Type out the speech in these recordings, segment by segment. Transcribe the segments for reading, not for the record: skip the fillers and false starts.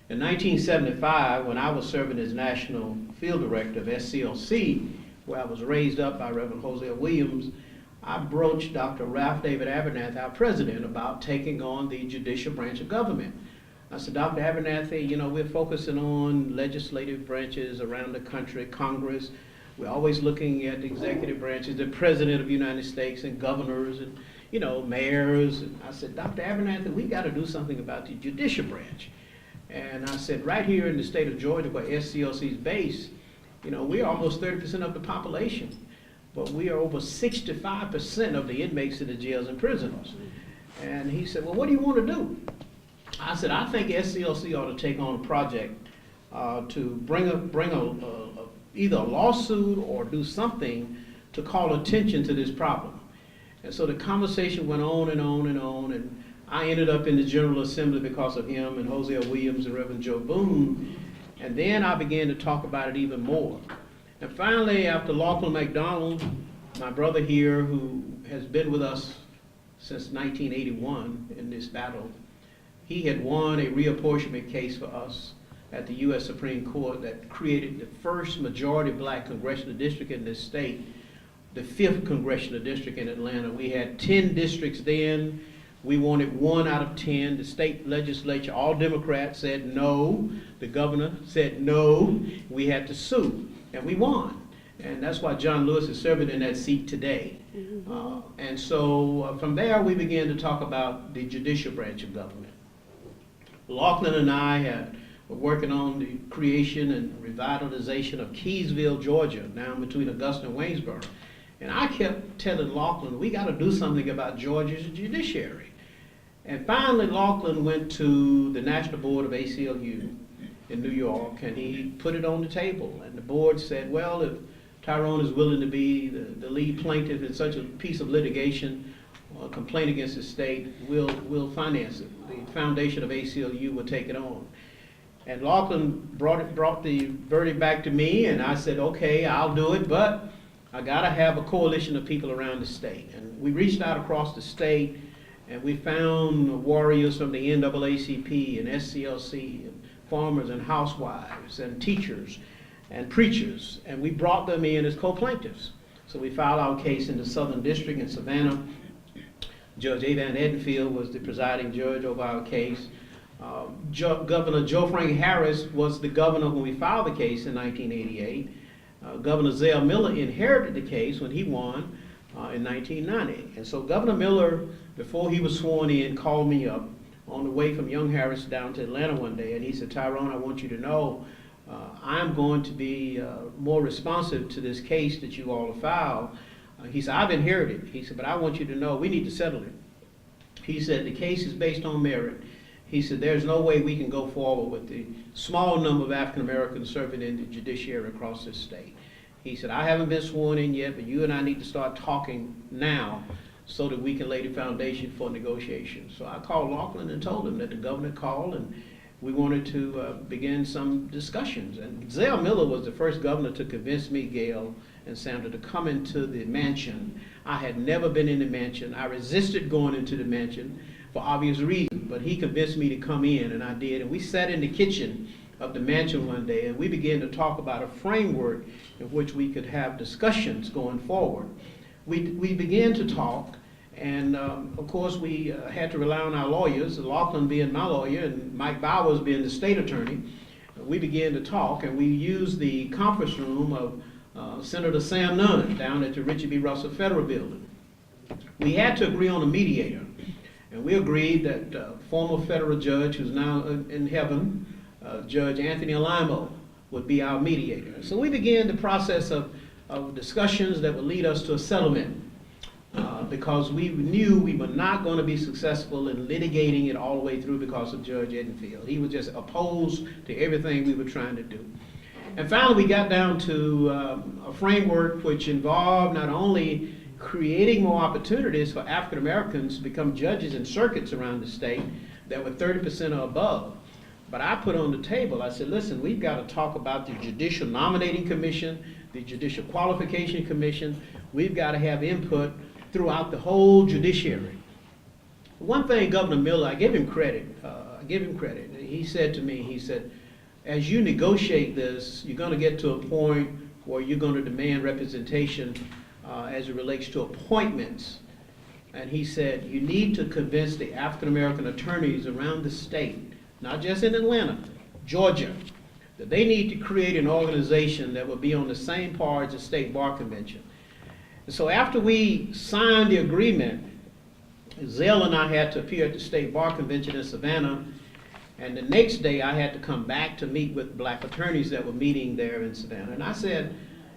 In 1975, when I was serving as National Field Director of SCLC, where I was raised up by Reverend Hosea Williams, I broached Dr. Ralph David Abernathy, our president, about taking on the judicial branch of government. I said, Dr. Abernathy, you know, we're focusing on legislative branches around the country, Congress. We're always looking at the executive branches, the President of the United States and governors and, you know, mayors. And I said, Dr. Abernathy, we got to do something about the judicial branch. And I said, right here in the state of Georgia, where SCLC is based, you know, we're almost 30% of the population, but we are over 65% of the inmates in the jails and prisons. And he said, well, what do you want to do? I said, I think SCLC ought to take on a project to bring either a lawsuit or do something to call attention to this problem. And so the conversation went on and on and on, and I ended up in the General Assembly because of him and Hosea Williams and Reverend Joe Boone. And then I began to talk about it even more. And finally, after Lachlan McDonald, my brother here, who has been with us since 1981 in this battle, he had won a reapportionment case for us at the U.S. Supreme Court that created the first majority black congressional district in this state, the 5th congressional district in Atlanta. We had 10 districts then. We wanted 1 out of 10. The state legislature, all Democrats, said no. The governor said no. We had to sue, and we won. And that's why John Lewis is serving in that seat today. And so from there, we began to talk about the judicial branch of government. Lachlan and I were working on the creation and revitalization of Keysville, Georgia, now between Augusta and Waynesboro. And I kept telling Lachlan, we got to do something about Georgia's judiciary. And finally, Lachlan went to the National Board of ACLU in New York, and he put it on the table. And the board said, well, if Tyrone is willing to be the lead plaintiff in such a piece of litigation, or a complaint against the state, we'll finance it. The foundation of ACLU will take it on. And Lachlan brought the verdict back to me, and I said, okay, I'll do it, but I gotta have a coalition of people around the state. And we reached out across the state, and we found warriors from the NAACP and SCLC, and farmers and housewives and teachers and preachers, and we brought them in as co-plaintiffs. So we filed our case in the Southern District in Savannah. Judge A. Van Edenfield was the presiding judge over our case. Governor Joe Frank Harris was the governor when we filed the case in 1988. Governor Zell Miller inherited the case when he won in 1990. And so Governor Miller, before he was sworn in, called me up on the way from Young Harris down to Atlanta one day, and he said, Tyrone, I want you to know I'm going to be more responsive to this case that you all have filed. He said, I've inherited. He said, but I want you to know we need to settle it. He said, the case is based on merit. He said, there's no way we can go forward with the small number of African Americans serving in the judiciary across this state. He said, I haven't been sworn in yet, but you and I need to start talking now so that we can lay the foundation for negotiations. So I called Lachlan and told him that the governor called and we wanted to begin some discussions. And Zell Miller was the first governor to convince me, Gail and Sandra, to come into the mansion. I had never been in the mansion. I resisted going into the mansion for obvious reasons, but he convinced me to come in, and I did. And we sat in the kitchen of the mansion one day, and we began to talk about a framework in which we could have discussions going forward. We began to talk, and of course we had to rely on our lawyers, Lachlan being my lawyer and Mike Bowers being the state attorney. We began to talk, and we used the conference room of Senator Sam Nunn down at the Richard B. Russell Federal Building. We had to agree on a mediator, and we agreed that former federal judge who's now in heaven, Judge Anthony Alimo, would be our mediator. So we began the process of discussions that would lead us to a settlement because we knew we were not going to be successful in litigating it all the way through because of Judge Edenfield. He was just opposed to everything we were trying to do. And finally we got down to a framework which involved not only creating more opportunities for African Americans to become judges in circuits around the state that were 30% or above, but I put on the table, I said, listen, we've got to talk about the Judicial Nominating Commission, the Judicial Qualification Commission. We've got to have input throughout the whole judiciary. One thing Governor Miller, I give him credit, give him credit. He said to me, he said, as you negotiate this, you're going to get to a point where you're going to demand representation as it relates to appointments. And he said, you need to convince the African-American attorneys around the state, not just in Atlanta, Georgia, that they need to create an organization that will be on the same par as the State Bar Convention. And so after we signed the agreement, Zell and I had to appear at the State Bar Convention in Savannah, and the next day I had to come back to meet with black attorneys that were meeting there in Savannah. And I said,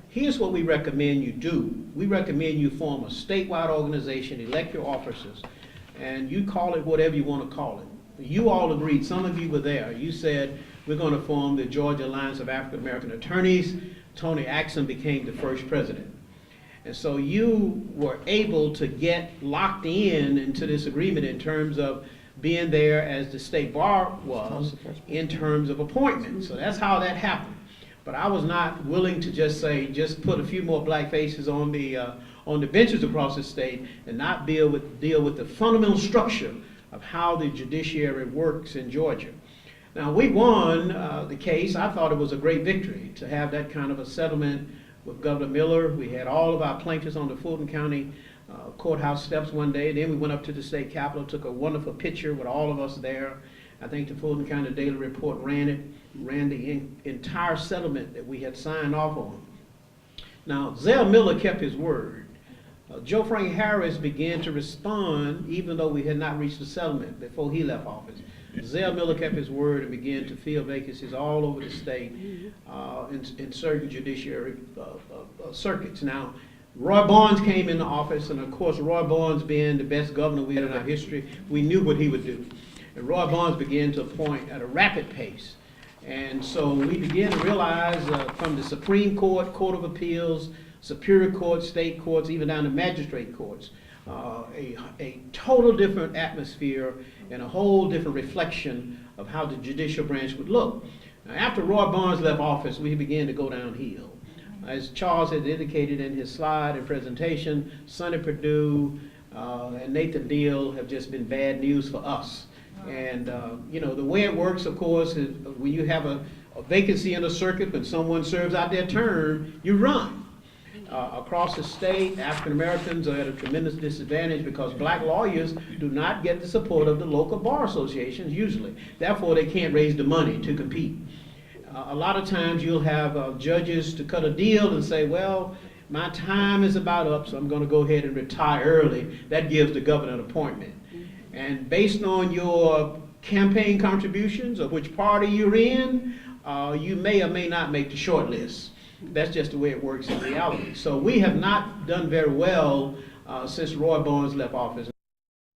here's what we recommend you do. We recommend you form a statewide organization, elect your officers, and you call it whatever you want to call it. You all agreed, some of you were there. You said, we're going to form the Georgia Alliance of African American Attorneys. Tony Axon became the first president. And so you were able to get locked into this agreement in terms of being there as the state bar was in terms of appointments. So that's how that happened. But I was not willing to just say, just put a few more black faces on the benches across the state and not deal with the fundamental structure of how the judiciary works in Georgia. Now, we won the case. I thought it was a great victory to have that kind of a settlement with Governor Miller. We had all of our plaintiffs on the Fulton County courthouse steps one day. Then we went up to the state capitol, took a wonderful picture with all of us there. I think the Fulton County Daily Report ran the entire settlement that we had signed off on. Now, Zell Miller kept his word. Joe Frank Harris began to respond, even though we had not reached a settlement before he left office. Zell Miller kept his word and began to fill vacancies all over the state in certain judiciary circuits. Now, Roy Barnes came into office, and of course, Roy Barnes being the best governor we had in our history, we knew what he would do. And Roy Barnes began to appoint at a rapid pace. And so we began to realize from the Supreme Court, Court of Appeals, Superior Court, state courts, even down to magistrate courts, a total different atmosphere and a whole different reflection of how the judicial branch would look. Now, after Roy Barnes left office, we began to go downhill. As Charles had indicated in his slide and presentation, Sonny Perdue and Nathan Deal have just been bad news for us. And you know, the way it works, of course, is when you have a vacancy in a circuit, when someone serves out their term, you run. Across the state, African Americans are at a tremendous disadvantage because black lawyers do not get the support of the local bar associations usually. Therefore, they can't raise the money to compete. A lot of times you'll have judges to cut a deal and say, well, my time is about up, so I'm going to go ahead and retire early. That gives the governor an appointment. And based on your campaign contributions or which party you're in, you may or may not make the short list. That's just the way it works in reality. So we have not done very well since Roy Barnes left office.